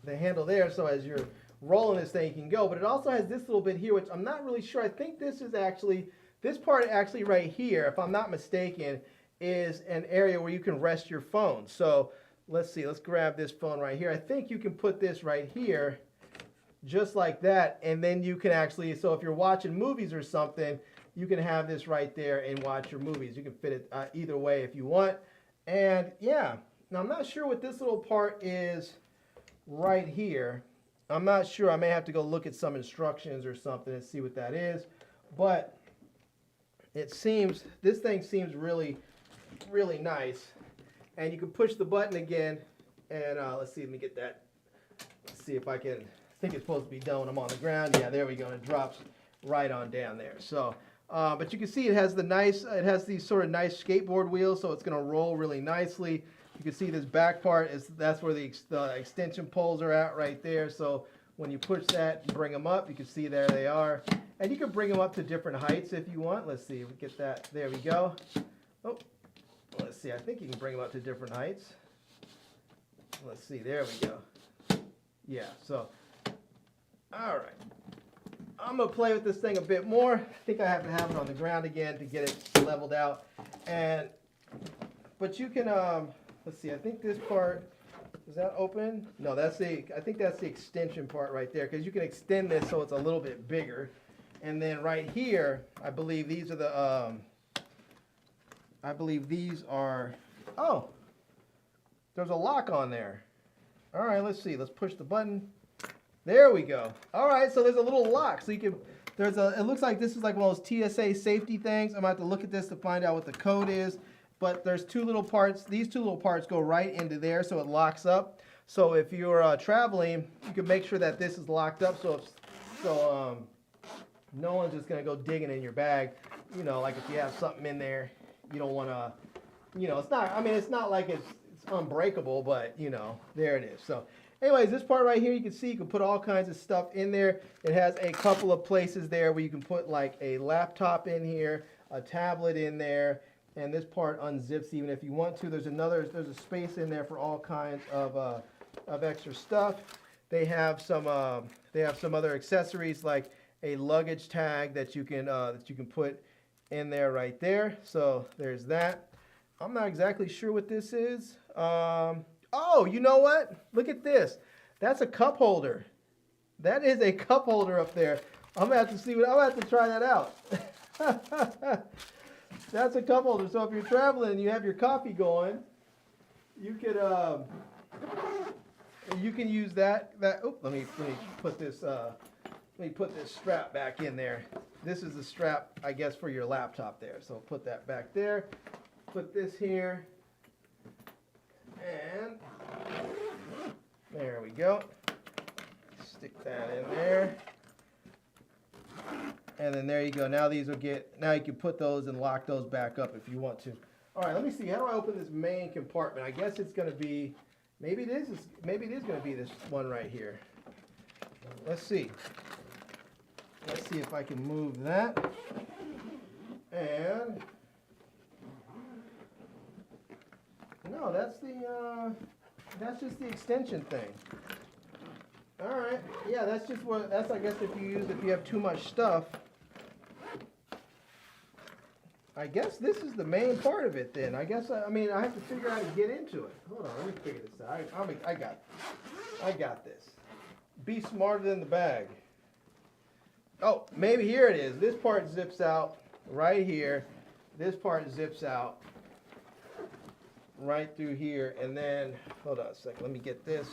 handle there. So as you're rolling this thing, you can go. But it also has this little bit here, which I'm not really sure. I think this is actually. This part actually right here, if I'm not mistaken, is an area where you can rest your phone. So let's see, let's grab this phone right here. I think you can put this right here, just like that, and then you can actually, so if you're watching movies or something, you can have this right there and watch your movies. You can fit it either way if you want. And yeah, now I'm not sure what this little part is right here. I'm not sure. I may have to go look at some instructions or something and see what that is. But it seems, this thing seems really, really nice. And you can push the button again. And let's see, let me get that. Let's see if I can, I think it's supposed to be done when I'm on the ground. Yeah, there we go. And it drops right on down there. So, but you can see it has the nice, it has these sort of nice skateboard wheels. So it's going to roll really nicely. You can see this back part is, that's where the extension poles are at right there. So when you push that and bring them up, you can see there they are. And you can bring them up to different heights if you want. Let's see if we get that. There we go. Oh, let's see. I think you can bring them up to different heights. Let's see. There we go. Yeah, so, all right. I'm going to play with this thing a bit more. I think I have to have it on the ground again to get it leveled out. But you can, let's see, I think this part, is that open? No, that's I think that's the extension part right there, because you can extend this so it's a little bit bigger. And then right here, I believe these are the, oh, there's a lock on there. All right, let's see, let's push the button. There we go. All right, so there's a little lock. So you can, it looks like this is like one of those TSA safety things. I'm going to have to look at this to find out what the code is. But there's two little parts. These two little parts go right into there, so it locks up. So if you're traveling, you can make sure that this is locked up, so no one's just gonna go digging in your bag. You know, like if you have something in there, you don't want to. You know, it's not. I mean, it's not like it's unbreakable, but you know, there it is. So, anyways, this part right here, you can see you can put all kinds of stuff in there. It has a couple of places there where you can put like a laptop in here, a tablet in there. And this part unzips even if you want to. There's a space in there for all kinds of extra stuff. They have some other accessories like a luggage tag that you can put in there right there. So there's that. I'm not exactly sure what this is. Oh, you know what? Look at this. That's a cup holder. That is a cup holder up there. I'm gonna have to see what. I'm gonna have to try that out. That's a cup holder. So if you're traveling and you have your coffee going, you could you can use that. Oh, let me put this strap back in there. This is the strap, I guess, for your laptop there. So put that back there. Put this here, and there we go. Stick that in there. And then there you go. Now these will now you can put those and lock those back up if you want to. All right, let me see. How do I open this main compartment? I guess it's going to be, maybe it is going to be this one right here. Let's see. Let's see if I can move that. And, no, that's just the extension thing. All right. Yeah, that's I guess if you have too much stuff. I guess this is the main part of it then. I guess, I mean, I have to figure out how to get into it. Hold on, let me figure this out. I got this. Be smarter than the bag. Oh, maybe here it is. This part zips out right here. This part zips out right through here. And then, hold on a second, let me get this.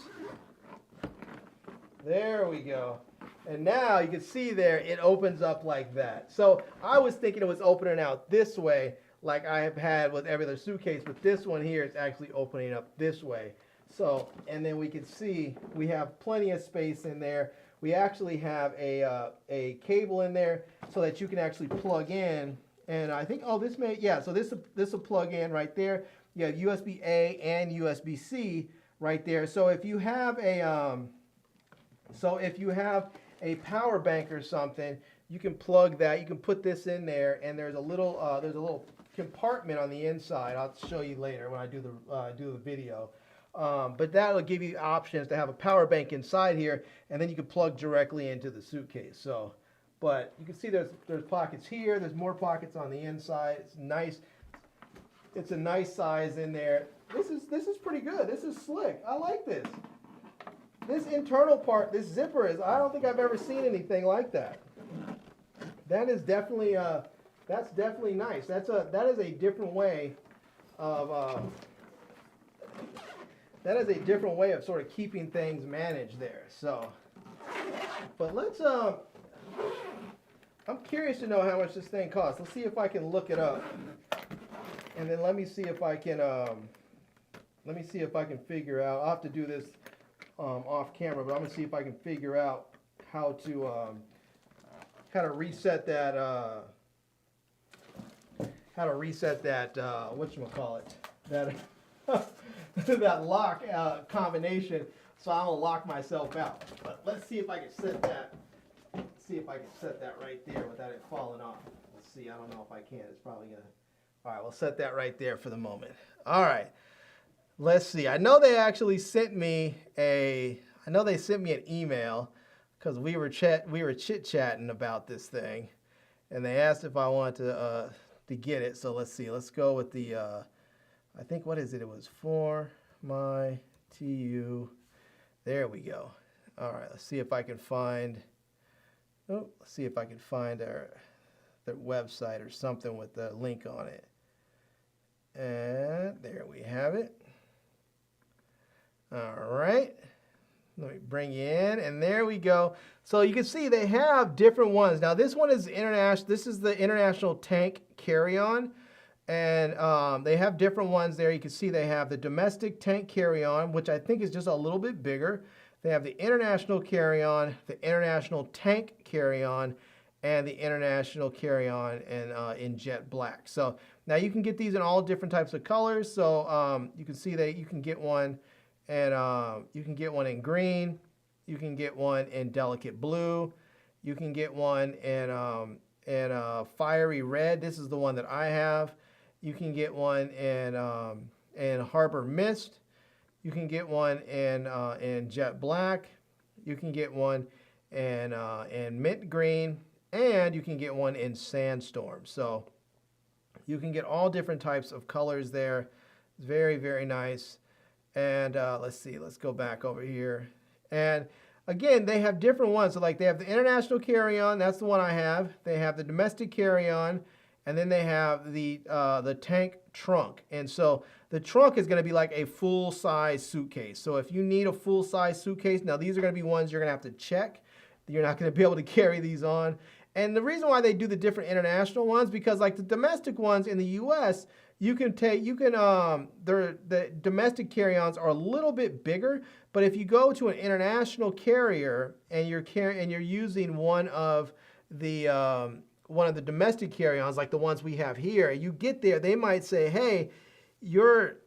There we go. And now you can see there, it opens up like that. So I was thinking it was opening out this way, like I have had with every other suitcase, but this one here is actually opening up this way. So, and then we can see we have plenty of space in there. We actually have a cable in there so that you can actually plug in. And I think, oh, this may, yeah, so this will plug in right there. You have USB-A and USB-C right there. So if you have a power bank or something, you can plug that. You can put this in there, and there's a little compartment on the inside. I'll show you later when I do the video. But that'll give you options to have a power bank inside here, and then you can plug directly into the suitcase. So, but you can see there's pockets here. There's more pockets on the inside. It's nice. It's a nice size in there. This is pretty good. This is slick. I like this. This internal part, this zipper is, I don't think I've ever seen anything like that. That is definitely, that's definitely nice. That is a different way of, sort of keeping things managed there. So, But let's I'm curious to know how much this thing costs. Let's see if I can look it up, and then let me see if I can figure out. I'll have to do this off camera, but I'm gonna see if I can figure out how to reset that whatchamacallit, that that lock combination. So I'm gonna lock myself out. But let's see if I can set that. See if I can set that right there without it falling off. Let's see. I don't know if I can. It's probably gonna. All right, we'll set that right there for the moment. All right. Let's see. I know they actually sent me an email because we were chit-chatting about this thing, and they asked if I wanted to get it. So let's see. Let's go with the I think, what is it? It was for my TU. There we go. All right, let's see if I can find their website or something with the link on it. And there we have it. All right. Let me bring you in, and there we go. So you can see they have different ones. Now this one is international. This is the international tank carry-on, and they have different ones there. You can see they have the domestic tank carry-on, which I think is just a little bit bigger. They have the international carry-on, the international tank carry-on, and the international carry-on in jet black. So now you can get these in all different types of colors. So you can see that you can get one, and you can get one in green. You can get one in delicate blue. You can get one in fiery red. This is the one that I have. You can get one in Harbor Mist. You can get one in jet black. You can get one in mint green, and you can get one in sandstorm. So you can get all different types of colors there. It's very, very nice. And let's see, let's go back over here. And again, they have different ones. So like they have the international carry-on, that's the one I have. They have the domestic carry-on, and then they have the tank trunk. And so the trunk is gonna be like a full-size suitcase. So if you need a full-size suitcase, now these are gonna be ones you're gonna have to check. You're not gonna be able to carry these on. And the reason why they do the different international ones, because like the domestic ones in the US, the domestic carry-ons are a little bit bigger, but if you go to an international carrier and you're using one of the domestic carry-ons, like the ones we have here, and you get there, they might say, hey, your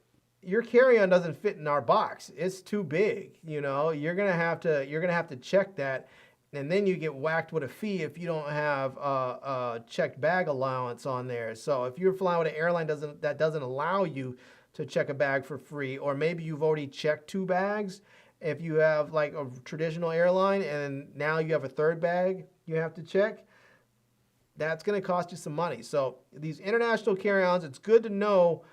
carry-on doesn't fit in our box. It's too big. You know, you're gonna have to check that. And then you get whacked with a fee if you don't have a checked bag allowance on there. So if you're flying with an airline that doesn't allow you to check a bag for free, or maybe you've already checked 2 bags, if you have like a traditional airline and now you have a 3rd bag you have to check, that's going to cost you some money. So these international carry-ons, it's good to know.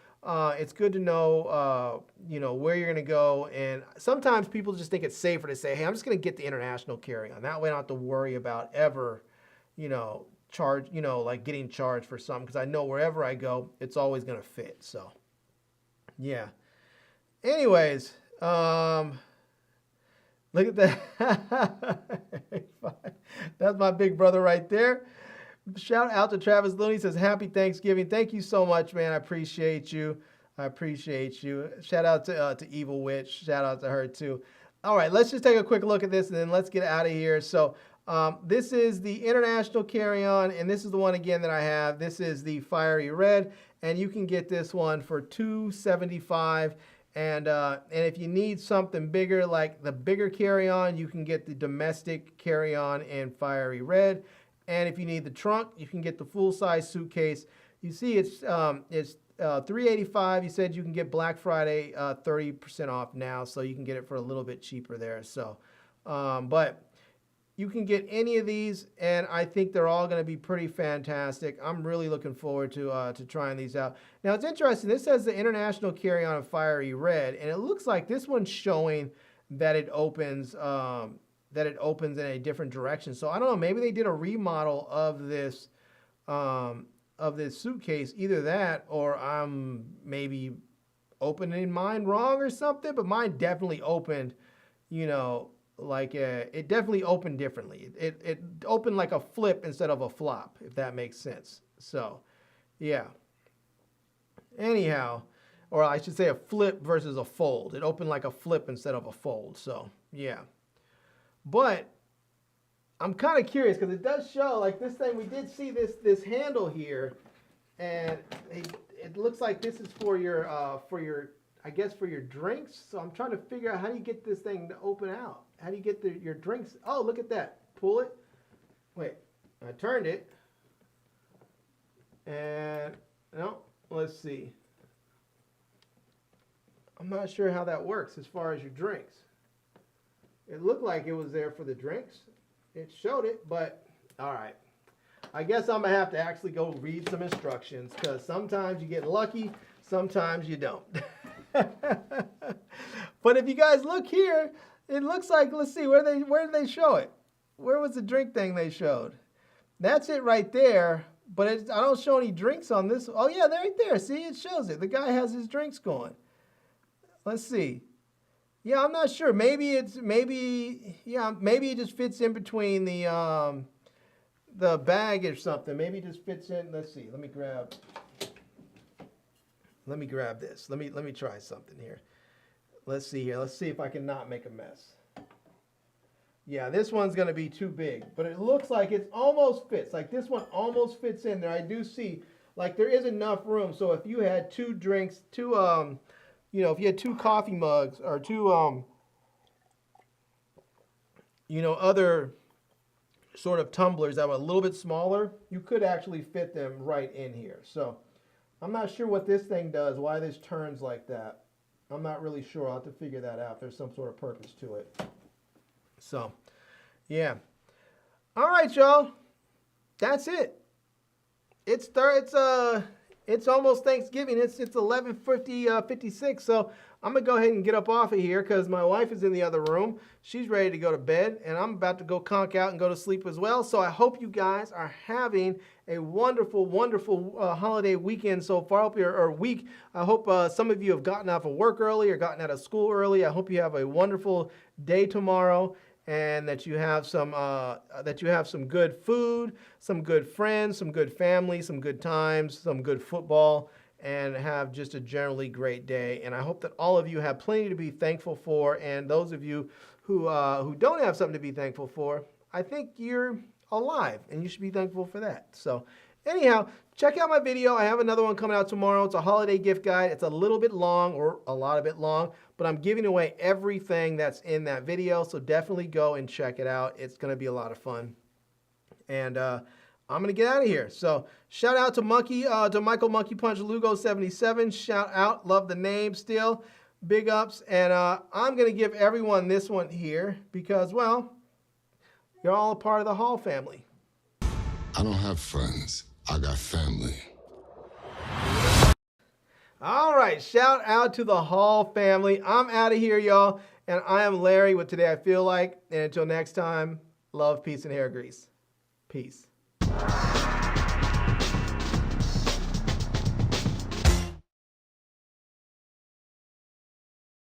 You know, where you're going to go. And sometimes people just think it's safer to say, hey, I'm just going to get the international carry-on. That way I don't have to worry about ever, you know, like getting charged for something, because I know wherever I go, it's always going to fit. So, yeah. Anyways, look at that. That's my big brother right there. Shout out to Travis Looney. Says, happy Thanksgiving. Thank you so much, man. I appreciate you. Shout out to Evil Witch. Shout out to her too. All right, let's just take a quick look at this and then let's get out of here. So this is the international carry-on, and this is the one again that I have. This is the fiery red, and you can get this one for $275. And if you need something bigger, like the bigger carry-on, you can get the domestic carry-on in fiery red. And if you need the trunk, you can get the full-size suitcase. You see, it's $385. You said you can get Black Friday 30% off now, so you can get it for a little bit cheaper there. So, but you can get any of these, and I think they're all going to be pretty fantastic. I'm really looking forward to trying these out. Now, it's interesting. This says the international carry-on of fiery red, and it looks like this one's showing that it opens. In a different direction. So I don't know, maybe they did a remodel of this suitcase, either that or I'm maybe opening mine wrong or something, but mine definitely opened, you know, it definitely opened differently. It opened like a flip instead of a flop, if that makes sense. So, yeah. Anyhow, or I should say a flip versus a fold. It opened like a flip instead of a fold. So, yeah. But I'm kind of curious because it does show like this thing. We did see this handle here, and it looks like this is for your I guess for your drinks. So I'm trying to figure out how do you get this thing to open out. How do you get your drinks? Oh, look at that. Pull it. Wait, I turned it, and no. Let's see. I'm not sure how that works as far as your drinks. It looked like it was there for the drinks. It showed it, but all right. I guess I'm going to have to actually go read some instructions because sometimes you get lucky, sometimes you don't. But if you guys look here, it looks like, let's see, where did they show it? Where was the drink thing they showed? That's it right there. But I don't show any drinks on this. Oh, yeah, right there. See, it shows it. The guy has his drinks going. Let's see. Yeah, I'm not sure. Maybe it just fits in between the bag or something. Maybe it just fits in. Let's see. Let me grab this. Let me try something here. Let's see here. Let's see if I can not make a mess. Yeah, this one's going to be too big, but it looks like it almost fits. Like this one almost fits in there. I do see like there is enough room. So if you had two drinks, if you had two coffee mugs or two, other sort of tumblers that were a little bit smaller, you could actually fit them right in here. So I'm not sure what this thing does, why this turns like that. I'm not really sure. I'll have to figure that out. There's some sort of purpose to it. So, yeah. All right, y'all. That's it. It's almost Thanksgiving. It's 11:56. So I'm gonna go ahead and get up off of here because my wife is in the other room. She's ready to go to bed, and I'm about to go conk out and go to sleep as well. So I hope you guys are having a wonderful, wonderful holiday weekend so far. Week. I hope some of you have gotten off of work early or gotten out of school early. I hope you have a wonderful day tomorrow, and that you have some good food, some good friends, some good family, some good times, some good football, and have just a generally great day. And I hope that all of you have plenty to be thankful for. And those of you who don't have something to be thankful for, I think you're alive, and you should be thankful for that. So anyhow, check out my video. I have another one coming out tomorrow. It's a holiday gift guide. It's a little bit long, or a lot of it long, but I'm giving away everything that's in that video. So definitely go and check it out. It's going to be a lot of fun. And I'm going to get out of here. So shout out to Michael Monkey Punch Lugo 77. Shout out. Love the name still. Big ups. And I'm going to give everyone this one here because, well, you're all a part of the Hall family. I don't have friends. I got family. All right, shout out to the Hall family. I'm out of here, y'all. And I am Larry with Today I Feel Like. And until next time, love, peace, and hair grease. Peace.